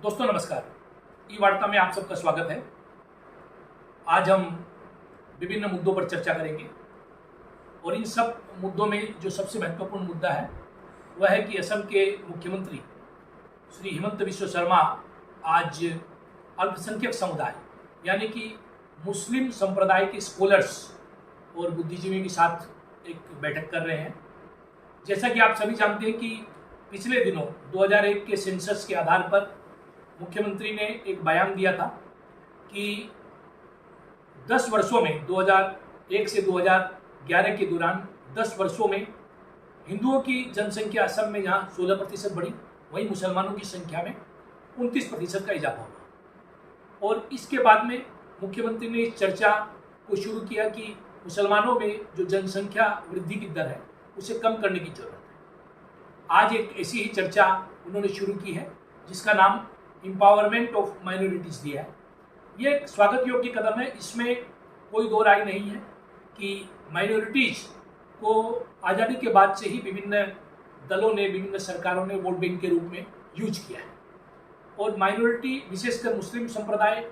दोस्तों नमस्कार। ई वार्ता में आप सबका स्वागत है। आज हम विभिन्न मुद्दों पर चर्चा करेंगे और इन सब मुद्दों में जो सबसे महत्वपूर्ण मुद्दा है वह है कि असम के मुख्यमंत्री श्री हिमंत बिस्वा शर्मा आज अल्पसंख्यक समुदाय यानी कि मुस्लिम संप्रदाय के स्कॉलर्स और बुद्धिजीवियों के साथ एक बैठक कर रहे हैं। जैसा कि आप सभी जानते हैं कि पिछले दिनों 2001 के सेंसस के आधार पर मुख्यमंत्री ने एक बयान दिया था कि 10 वर्षों में 2001 से 2011 के दौरान 10 वर्षों में हिंदुओं की जनसंख्या असम में जहाँ 16% बढ़ी, वहीं मुसलमानों की संख्या में 29% का इजाफा हुआ। और इसके बाद में मुख्यमंत्री ने इस चर्चा को शुरू किया कि मुसलमानों में जो जनसंख्या वृद्धि की दर है उसे कम करने की जरूरत है। आज एक ऐसी ही चर्चा उन्होंने शुरू की है जिसका नाम एम्पावरमेंट ऑफ माइनॉरिटीज़ दिया है। ये एक स्वागत योग्य कदम है। इसमें कोई दो राय नहीं है कि माइनॉरिटीज़ को आज़ादी के बाद से ही विभिन्न दलों ने, विभिन्न सरकारों ने वोट बैंक के रूप में यूज किया है। और माइनॉरिटी विशेषकर मुस्लिम संप्रदाय,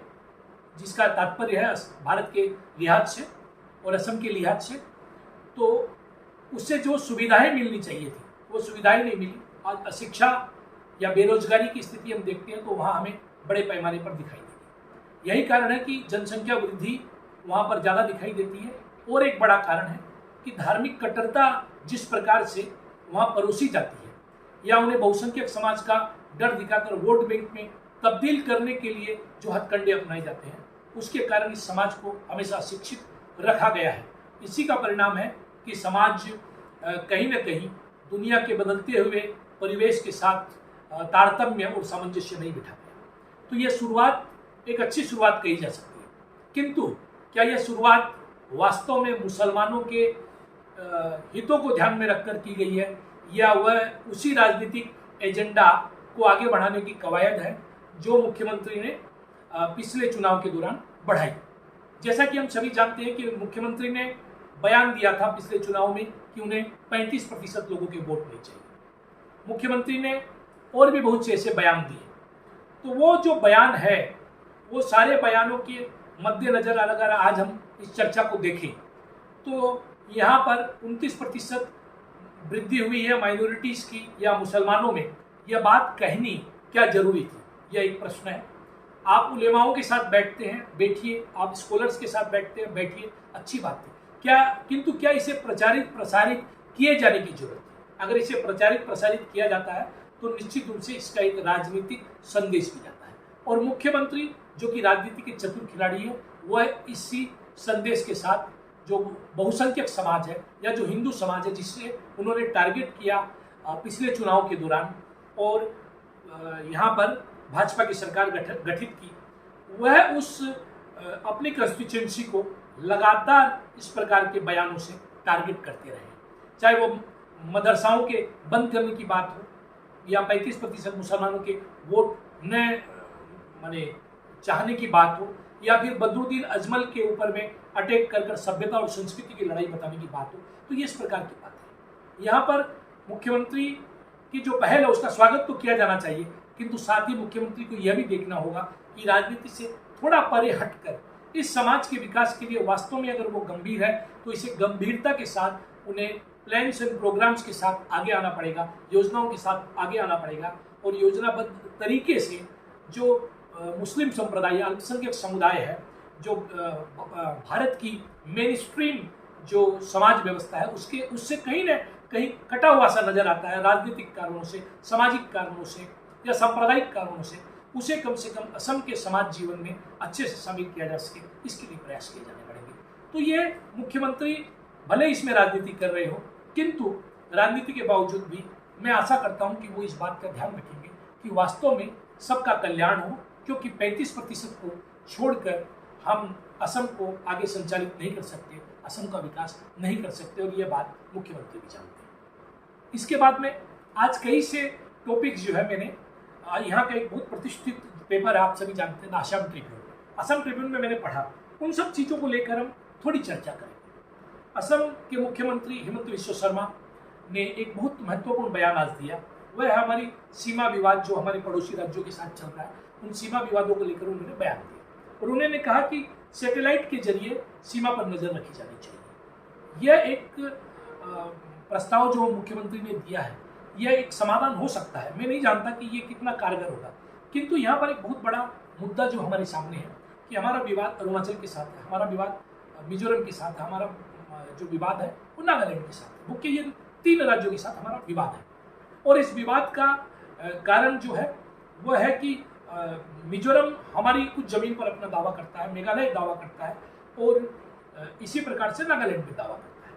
जिसका तात्पर्य है भारत के लिहाज से और असम के लिहाज से, तो उससे जो सुविधाएं मिलनी चाहिए थी वो सुविधाएं नहीं मिली। आज अशिक्षा या बेरोजगारी की स्थिति हम देखते हैं तो वहाँ हमें बड़े पैमाने पर दिखाई देती है। यही कारण है कि जनसंख्या वृद्धि वहाँ पर ज़्यादा दिखाई देती है। और एक बड़ा कारण है कि धार्मिक कट्टरता जिस प्रकार से वहाँ परोसी जाती है या उन्हें बहुसंख्यक समाज का डर दिखाकर वोट बैंक में तब्दील करने के लिए जो हथकंडे अपनाए जाते हैं, उसके कारण इस समाज को हमेशा शिक्षित रखा गया है। इसी का परिणाम है कि समाज कहीं न कहीं दुनिया के बदलते हुए परिवेश के साथ तारतम्य और सामंजस्य नहीं बिठा पाया। तो यह शुरुआत एक अच्छी शुरुआत कही जा सकती है, किंतु क्या यह शुरुआत वास्तव में मुसलमानों के हितों को ध्यान में रखकर की गई है या वह उसी राजनीतिक एजेंडा को आगे बढ़ाने की कवायद है जो मुख्यमंत्री ने पिछले चुनाव के दौरान बढ़ाई। जैसा कि हम सभी जानते हैं कि मुख्यमंत्री ने बयान दिया था पिछले चुनाव में कि उन्हें 35% लोगों के वोट नहीं चाहिए। मुख्यमंत्री ने और भी बहुत से ऐसे बयान दिए। तो वो जो बयान है वो सारे बयानों के मद्देनजर अगर आज हम इस चर्चा को देखें तो यहाँ पर 29% वृद्धि हुई है माइनॉरिटीज़ की या मुसलमानों में, यह बात कहनी क्या जरूरी थी, यह एक प्रश्न है। आप उलेमाओं के साथ बैठते हैं, बैठिए, आप स्कॉलर्स के साथ बैठते हैं, बैठिए, अच्छी बात है क्या, किंतु क्या इसे प्रचारित प्रसारित किए जाने की जरूरत है? अगर इसे प्रचारित प्रसारित किया जाता है तो निश्चित रूप से इसका एक राजनीतिक संदेश भी जाता है। और मुख्यमंत्री जो कि राजनीति के चतुर खिलाड़ी है, वह इसी संदेश के साथ जो बहुसंख्यक समाज है या जो हिंदू समाज है जिससे उन्होंने टारगेट किया पिछले चुनाव के दौरान और यहाँ पर भाजपा की सरकार गठित की, वह उस अपनी कंस्टिट्यूएंसी को लगातार इस प्रकार के बयानों से टारगेट करते रहे। चाहे वो मदरसाओं के बंद करने की बात हो या 35% मुसलमानों के वोट न माने चाहने की बात हो या फिर बदरुद्दीन अजमल के ऊपर में अटैक कर सभ्यता और संस्कृति की लड़ाई बताने की बात हो, तो ये इस प्रकार की बात है। यहाँ पर मुख्यमंत्री की जो पहल है उसका स्वागत तो किया जाना चाहिए, किंतु साथ ही मुख्यमंत्री को यह भी देखना होगा कि राजनीति से थोड़ा परे हटकर इस समाज के विकास के लिए वास्तव में अगर वो गंभीर है तो इसे गंभीरता के साथ उन्हें प्लान्स एंड प्रोग्राम्स के साथ आगे आना पड़ेगा, योजनाओं के साथ आगे आना पड़ेगा और योजनाबद्ध तरीके से जो मुस्लिम संप्रदाय या अल्पसंख्यक समुदाय है, जो भारत की मेन स्ट्रीम जो समाज व्यवस्था है उससे कहीं न कहीं कटा हुआ सा नजर आता है राजनीतिक कारणों से, सामाजिक कारणों से या सांप्रदायिक कारणों से, उसे कम से कम असम के समाज जीवन में अच्छे से शामिल किया जा सके, इसके लिए प्रयास किए जाने पड़ेंगे। तो ये मुख्यमंत्री भले इसमें राजनीति कर रहे हो, किंतु राजनीति के बावजूद भी मैं आशा करता हूं कि वो इस बात का ध्यान रखेंगे कि वास्तव में सबका कल्याण हो, क्योंकि 35% को छोड़कर हम असम को आगे संचालित नहीं कर सकते, असम का विकास नहीं कर सकते और ये बात मुख्यमंत्री भी जानते हैं। इसके बाद में आज कई से टॉपिक्स जो है मैंने यहाँ का एक बहुत प्रतिष्ठित पेपर है, आप सभी जानते हैं, असम ट्रिब्यून। असम ट्रिब्यून में मैंने पढ़ा, उन सब चीज़ों को लेकर हम थोड़ी चर्चा करेंगे। असम के मुख्यमंत्री हिमंत बिस्वा शर्मा ने एक बहुत महत्वपूर्ण बयान आज दिया वह है हमारी सीमा विवाद जो हमारे पड़ोसी राज्यों के साथ चल रहा है। उन सीमा विवादों को लेकर उन्होंने बयान दिया और उन्होंने कहा कि सैटेलाइट के जरिए सीमा पर नजर रखी जानी चाहिए। यह एक प्रस्ताव जो मुख्यमंत्री ने दिया है, यह एक समाधान हो सकता है। मैं नहीं जानता कि ये कितना कारगर होगा, किंतु यहाँ पर एक बहुत बड़ा मुद्दा जो हमारे सामने है कि हमारा विवाद अरुणाचल के साथ है, हमारा विवाद मिजोरम के साथ है, हमारा जो विवाद है वो नागालैंड के साथ है। मुख्य ये 3 राज्यों के साथ हमारा विवाद है और इस विवाद का कारण जो है वह है कि मिजोरम हमारी कुछ जमीन पर अपना दावा करता है, मेघालय दावा करता है और इसी प्रकार से नागालैंड भी दावा करता है।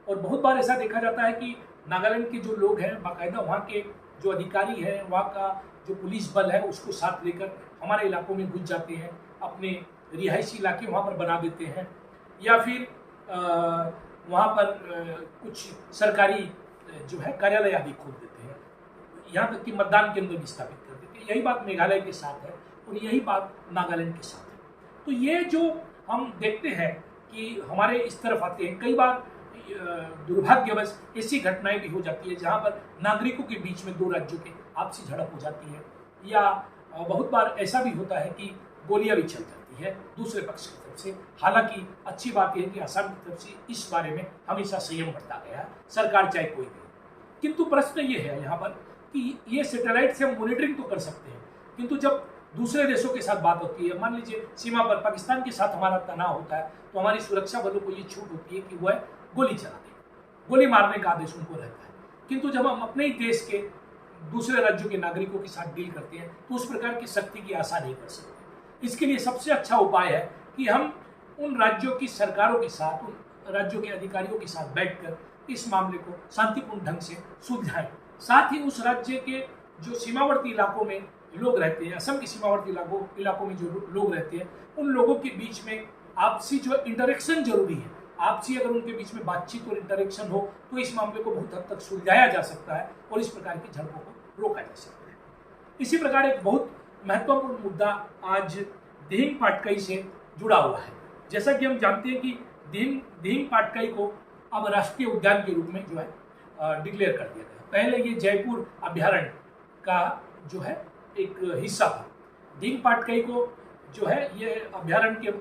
और बहुत बार ऐसा देखा जाता है कि नागालैंड के जो लोग हैं बाकायदा वहाँ के जो अधिकारी हैं, वहाँ का जो पुलिस बल है उसको साथ लेकर हमारे इलाकों में घुस जाते हैं, अपने रिहायशी इलाके वहाँ पर बना देते हैं या फिर वहाँ पर कुछ सरकारी जो है कार्यालय आदि खोल देते हैं, यहाँ तक कि मतदान केंद्र भी स्थापित कर देते हैं। यही बात मेघालय के साथ है और यही बात नागालैंड के साथ है। तो ये जो हम देखते हैं कि हमारे इस तरफ आते हैं, कई बार दुर्भाग्यवश ऐसी घटनाएं भी हो जाती है जहाँ पर नागरिकों के बीच में 2 राज्यों के आपसी झड़प हो जाती है या बहुत बार ऐसा भी होता है कि गोलियां भी चल जाती है दूसरे पक्ष की तरफ से। हालांकि अच्छी बात यह है कि असम की तरफ से इस बारे में हमेशा संयम बरता गया, सरकार चाहे कोई भी। किंतु प्रश्न ये है यहाँ पर कि ये सैटेलाइट से हम मॉनिटरिंग तो कर सकते हैं, किंतु जब दूसरे देशों के साथ बात होती है, मान लीजिए सीमा पर पाकिस्तान के साथ हमारा तनाव होता है, तो हमारी सुरक्षा बलों को ये छूट होती है कि वह गोली चला दें, गोली मारने का आदेश उनको रहता है। किंतु जब हम अपने ही देश के दूसरे राज्यों के नागरिकों के साथ डील करते हैं तो उस प्रकार की सख्ती की आशा नहीं कर सकते। इसके लिए सबसे अच्छा उपाय है कि हम उन राज्यों की सरकारों के साथ, उन राज्यों के अधिकारियों के साथ बैठकर इस मामले को शांतिपूर्ण ढंग से सुलझाएं। साथ ही उस राज्य के जो सीमावर्ती इलाकों में लोग रहते हैं, असम के सीमावर्ती इलाकों में जो लोग रहते हैं, उन लोगों के बीच में आपसी जो इंटरेक्शन जरूरी है, आपसी अगर उनके बीच में बातचीत और इंटरेक्शन हो तो इस मामले को बहुत हद तक सुलझाया जा सकता है और इस प्रकार की झड़पों को रोका जा सकता है। इसी प्रकार एक बहुत महत्वपूर्ण मुद्दा आज दिहिंग पाटकाई से जुड़ा हुआ है। जैसा कि हम जानते हैं कि दिहिंग पाटकाई को अब राष्ट्रीय उद्यान के रूप में जो है डिक्लेयर कर दिया गया। पहले ये जयपुर अभ्यारण्य का जो है एक हिस्सा था। दिहिंग पाटकाई को जो है ये अभ्यारण्य के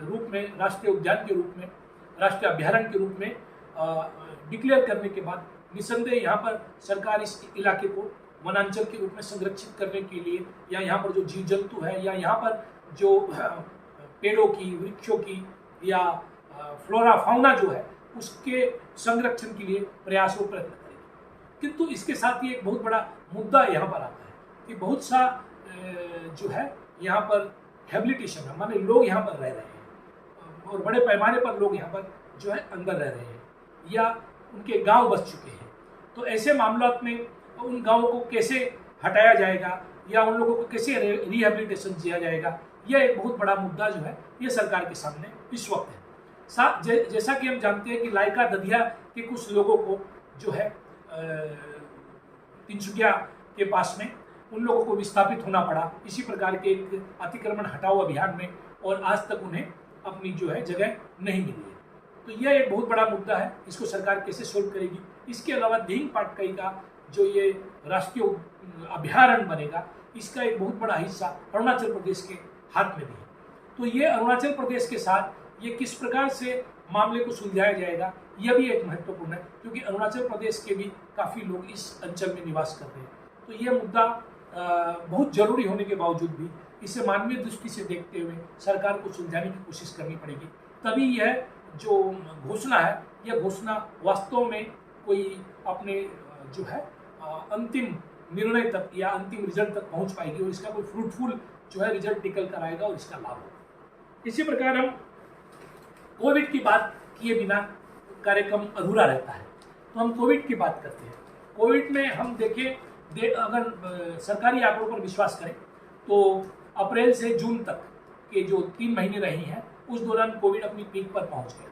रूप में, राष्ट्रीय उद्यान के रूप में, राष्ट्रीय अभ्यारण्य के रूप में डिक्लेयर करने के बाद निसंदेह यहाँ पर सरकार इस इलाके को वनांचल के रूप में संरक्षित करने के लिए या यहाँ पर जो जीव जंतु है या यहाँ पर जो पेड़ों की, वृक्षों की या फ्लोरा फाउना जो है उसके संरक्षण के लिए प्रयासों प्रयत्न करेगी। किंतु इसके साथ ही एक बहुत बड़ा मुद्दा यहाँ पर आता है कि बहुत सा जो है यहाँ पर हैबिलिटेशन है, माने लोग यहाँ पर रह रहे हैं और बड़े पैमाने पर लोग यहाँ पर जो है अंदर रह रहे हैं या उनके गांव बस चुके हैं। तो ऐसे मामलों में उन गांवों को कैसे हटाया जाएगा या उन लोगों को कैसे रिहेबिलिटेशन दिया जाएगा, यह एक बहुत बड़ा मुद्दा जो है ये सरकार के सामने इस वक्त है। जैसा कि हम जानते हैं कि लाइका ददिया के कुछ लोगों को जो है तिनसुकिया के पास में उन लोगों को विस्थापित होना पड़ा इसी प्रकार के एक अतिक्रमण हटाओ अभियान में और आज तक उन्हें अपनी जो है जगह नहीं मिली है। तो यह एक बहुत बड़ा मुद्दा है, इसको सरकार कैसे सोल्व करेगी। इसके अलावा दिहिंग पाटकाई का जो ये राष्ट्रीय अभ्यारण्य बनेगा, इसका एक बहुत बड़ा हिस्सा अरुणाचल प्रदेश के हाथ में भी है। तो ये अरुणाचल प्रदेश के साथ ये किस प्रकार से मामले को सुलझाया जाएगा, यह भी एक महत्वपूर्ण है, क्योंकि अरुणाचल प्रदेश के भी काफ़ी लोग इस अंचल में निवास कर रहे हैं। तो यह मुद्दा बहुत जरूरी होने के बावजूद भी इसे मानवीय दृष्टि से देखते हुए सरकार को सुलझाने की कोशिश करनी पड़ेगी। तभी यह जो घोषणा है, यह घोषणा वास्तव में कोई अपने जो है अंतिम निर्णय तक या अंतिम रिजल्ट तक पहुंच पाएगी और इसका कोई फ्रूटफुल जो है रिजल्ट निकल कर आएगा और इसका लाभ होगा। इसी प्रकार हम कोविड की बात किए बिना कार्यक्रम अधूरा रहता है, तो हम कोविड की बात करते हैं। कोविड में हम देखें, अगर सरकारी आंकड़ों पर विश्वास करें तो अप्रैल से जून तक के जो 3 महीने रहे हैं उस दौरान कोविड अपनी पीक पर पहुंच गया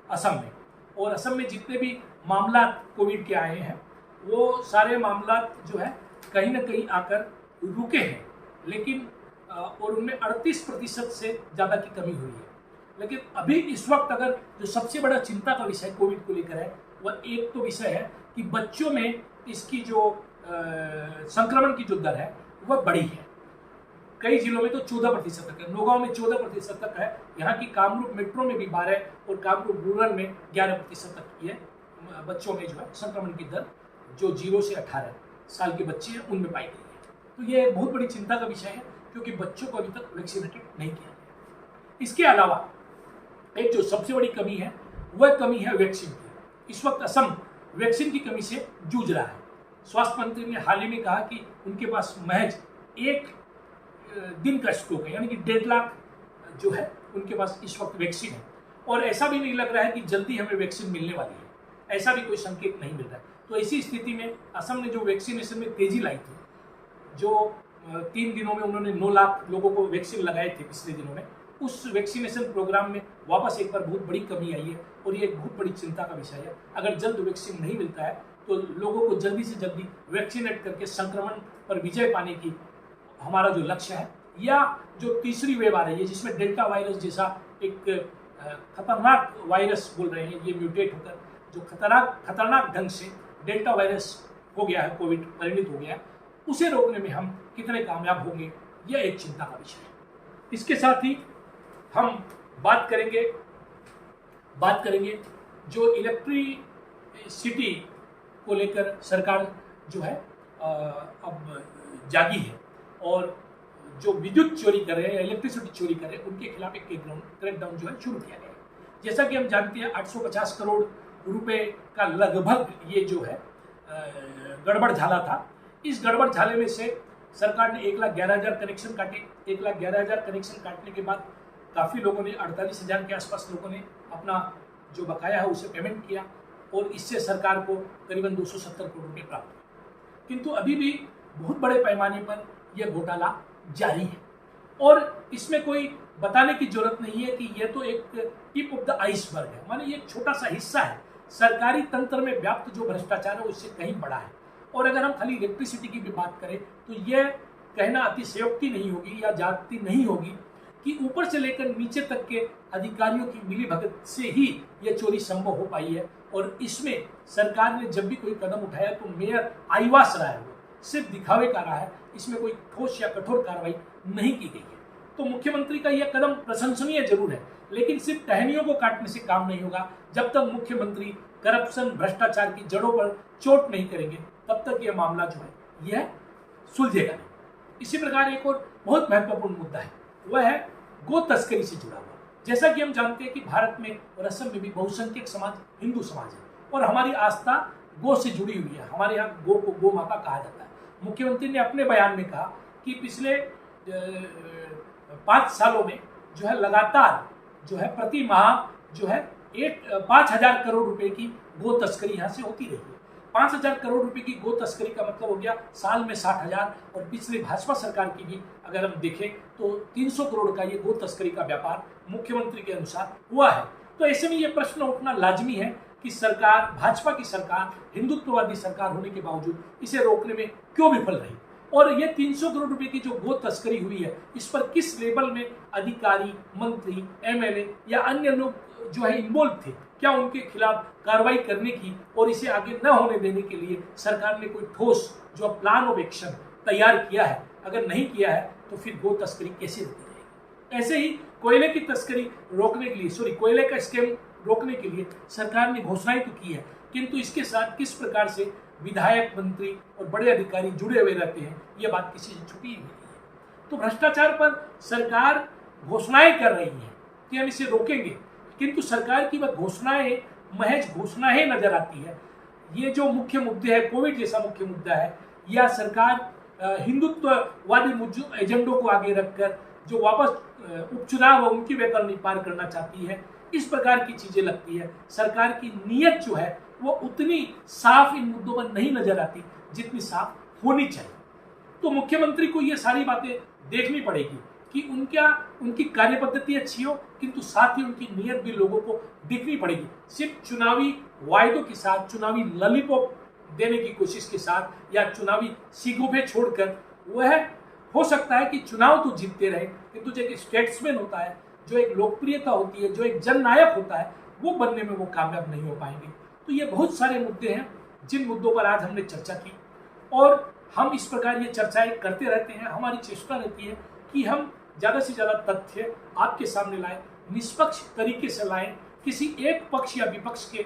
असम में। और असम में जितने भी मामला कोविड के आए हैं वो सारे मामला जो है कहीं ना कहीं आकर रुके हैं, लेकिन और उनमें 38% से ज़्यादा की कमी हुई है। लेकिन अभी इस वक्त अगर जो सबसे बड़ा चिंता का विषय कोविड को लेकर है, वह एक तो विषय है कि बच्चों में इसकी जो संक्रमण की जो दर है वह बढ़ी है। कई जिलों में तो 14% तक है, नौगांव में 14% तक है, यहाँ की कामरूप मेट्रो में भी 12 और कामरूप रूरल में 11% तक की है बच्चों में जो है संक्रमण की दर, जो 0 से 18 साल के बच्चे हैं उनमें पाई गई है। तो ये बहुत बड़ी चिंता का विषय है, क्योंकि बच्चों को अभी तक वैक्सीनेटेड नहीं किया गया। इसके अलावा एक जो सबसे बड़ी कमी है वह कमी है वैक्सीन की। इस वक्त असम वैक्सीन की कमी से जूझ रहा है। स्वास्थ्य मंत्री ने हाल ही में कहा कि उनके पास महज 1 दिन का स्टॉक है, यानी कि 1.5 लाख जो है उनके पास इस वक्त वैक्सीन है, और ऐसा भी नहीं लग रहा है कि जल्दी हमें वैक्सीन मिलने वाली है, ऐसा भी कोई संकेत नहीं मिल रहा है। तो ऐसी स्थिति में असम ने जो वैक्सीनेशन में तेजी लाई थी, जो 3 दिनों में उन्होंने 9 लाख लोगों को वैक्सीन लगाए थे पिछले दिनों में, उस वैक्सीनेशन प्रोग्राम में वापस एक बार बहुत बड़ी कमी आई है, और ये एक बहुत बड़ी चिंता का विषय है। अगर जल्द वैक्सीन नहीं मिलता है तो लोगों को जल्दी से जल्दी वैक्सीनेट करके संक्रमण पर विजय पाने की हमारा जो लक्ष्य है, या जो तीसरी वेव आ रही है जिसमें डेल्टा वायरस जैसा एक खतरनाक वायरस बोल रहे हैं, ये म्यूटेट होकर जो खतरनाक ढंग से डेल्टा वायरस हो गया है, कोविड परिणित हो गया है, उसे रोकने में हम कितने कामयाब होंगे, यह एक चिंता का विषय है। इसके साथ ही हम बात करेंगे जो इलेक्ट्रिसिटी को लेकर सरकार जो है अब जागी है, और जो विद्युत चोरी कर रहे हैं, इलेक्ट्रिसिटी चोरी कर रहे हैं, उनके खिलाफ एक क्रैकडाउन जो है शुरू किया गया है। जैसा कि हम जानते हैं 850 करोड़ रुपए का लगभग ये जो है गड़बड़ झाला था। इस गड़बड़ झाले में से सरकार ने 1,11,000 कनेक्शन काटे। 1,11,000 कनेक्शन काटने के बाद काफ़ी लोगों ने, 48,000 के आसपास लोगों ने अपना जो बकाया है उसे पेमेंट किया, और इससे सरकार को करीबन 270 करोड़ रुपये प्राप्त हुए। किंतु अभी भी बहुत बड़े पैमाने पर यह घोटाला जारी है, और इसमें कोई बताने की जरूरत नहीं है कि यह तो एक टिप ऑफ द आइसबर्ग है, माने ये एक छोटा सा हिस्सा है। सरकारी तंत्र में व्याप्त जो भ्रष्टाचार है उससे कहीं बड़ा है। और अगर हम खाली इलेक्ट्रिसिटी की भी बात करें तो यह कहना अतिशयोक्ति नहीं होगी या जाति नहीं होगी कि ऊपर से लेकर नीचे तक के अधिकारियों की मिलीभगत से ही यह चोरी संभव हो पाई है। और इसमें सरकार ने जब भी कोई कदम उठाया तो मेयर आईवास रहा है, वो सिर्फ दिखावे का रहा है, इसमें कोई ठोस या कठोर कार्रवाई नहीं की गई है। तो मुख्यमंत्री का यह कदम प्रशंसनीय जरूर है, लेकिन सिर्फ टहनियों को काटने से काम नहीं होगा। जब तक मुख्यमंत्री करप्शन भ्रष्टाचार की जड़ों पर चोट नहीं करेंगे तब तक यह मामला जो है यह सुलझेगा नहीं। इसी प्रकार एक और बहुत महत्वपूर्ण मुद्दा है, वह है गो तस्करी से जुड़ा हुआ। जैसा कि हम जानते हैं कि भारत में और असम में भी बहुसंख्यक समाज हिंदू समाज है, और हमारी आस्था गो से जुड़ी हुई है। हमारे यहाँ गो को गो माता कहा जाता है। मुख्यमंत्री ने अपने बयान में कहा कि पिछले 5 सालों में जो है लगातार जो है प्रति माह जो है 5,000 करोड़ रुपए की गो तस्करी यहाँ से होती रही है। 5,000 करोड़ रुपए की गो तस्करी का मतलब हो गया साल में 60,000, और पिछले भाजपा सरकार की भी अगर हम देखें तो 300 करोड़ का ये गो तस्करी का व्यापार मुख्यमंत्री के अनुसार हुआ है। तो ऐसे में ये प्रश्न उठना लाजमी है कि सरकार, भाजपा की सरकार, हिंदुत्ववादी सरकार होने के बावजूद इसे रोकने में क्यों विफल रही। और ये 300 करोड़ रुपए की जो गो तस्करी हुई है, इस पर किस लेवल में अधिकारी, मंत्री, एमएलए या अन्य लोग जो है इन्वॉल्व थे, क्या उनके खिलाफ कार्रवाई करने की और इसे आगे न होने देने के लिए सरकार ने कोई ठोस जो प्लान ऑफ एक्शन तैयार किया है? अगर नहीं किया है तो फिर गो तस्करी कैसे रोकी जाएगी? ऐसे ही कोयले की तस्करी रोकने के लिए, कोयले का स्कैम रोकने के लिए सरकार ने घोषणाएं तो की है, किंतु इसके साथ किस प्रकार से विधायक, मंत्री और बड़े अधिकारी जुड़े हुए रहते हैं, यह बात किसी से छुपी नहीं है। तो भ्रष्टाचार पर सरकार घोषणाएं कर रही है कि हम इसे रोकेंगे, किंतु सरकार की वह घोषणाएं महज घोषणाएं नजर आती है। ये जो मुख्य मुद्दे हैं, कोविड जैसा मुख्य मुद्दा है, या सरकार हिंदुत्ववादी एजेंडों को आगे रखकर जो वापस उपचुनाव उनकी वैतरणी पार करना चाहती है, इस प्रकार की चीजें लगती है। सरकार की नीयत जो है वो उतनी साफ इन मुद्दों पर नहीं नजर आती जितनी साफ होनी चाहिए। तो मुख्यमंत्री को ये सारी बातें देखनी पड़ेगी कि उनकी कार्य पद्धति अच्छी हो, किंतु साथ ही उनकी नीयत भी लोगों को दिखनी पड़ेगी। सिर्फ चुनावी वायदों के साथ, चुनावी लॉलीपॉप देने की कोशिश के साथ या चुनावी सीगोफे छोड़कर, वह हो सकता है कि चुनाव तो जीतते रहे, किंतु जो एक स्टेट्समैन होता है, जो एक लोकप्रियता होती है, जो एक जननायक होता है, वो बनने में वो कामयाब नहीं हो पाएंगे। तो ये बहुत सारे मुद्दे हैं जिन मुद्दों पर आज हमने चर्चा की, और हम इस प्रकार ये चर्चाएं करते रहते हैं। हमारी चेष्टा रहती है कि हम ज़्यादा से ज़्यादा तथ्य आपके सामने लाएं, निष्पक्ष तरीके से लाएं, किसी एक पक्ष या विपक्ष के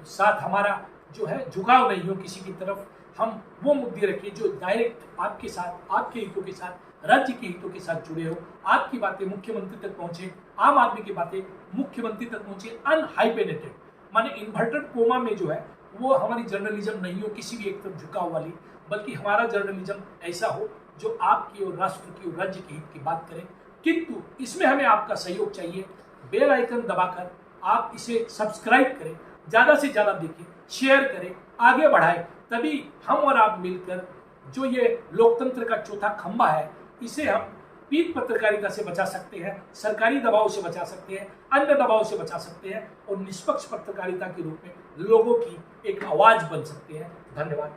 साथ हमारा जो है झुकाव नहीं हो किसी की तरफ। हम वो मुद्दे रखें जो डायरेक्ट आपके साथ, आपके हितों के साथ, राज्य के हितों के साथ जुड़े हो। आपकी बातें मुख्यमंत्री तक पहुंचे, आम आदमी की बातें मुख्यमंत्री तक पहुंचे, अनहाइपेनेटेड, माने इन्वर्टेड कोमा में जो है वो हमारी जर्नलिज्म नहीं हो किसी भी एक तरफ झुकाव वाली, बल्कि हमारा जर्नलिज्म ऐसा हो जो आपकी और राष्ट्र की और राज्य के हित की बात करें। किंतु इसमें हमें आपका सहयोग चाहिए। बेल आइकन दबाकर आप इसे सब्सक्राइब करें, ज़्यादा से ज़्यादा देखें, शेयर करें, आगे बढ़ाएं, तभी हम और आप मिलकर जो ये लोकतंत्र का चौथा खंभा है इसे हम पीठ पत्रकारिता से बचा सकते हैं, सरकारी दबाव से बचा सकते हैं, अन्य दबाव से बचा सकते हैं और निष्पक्ष पत्रकारिता के रूप में लोगों की एक आवाज बन सकते हैं। धन्यवाद।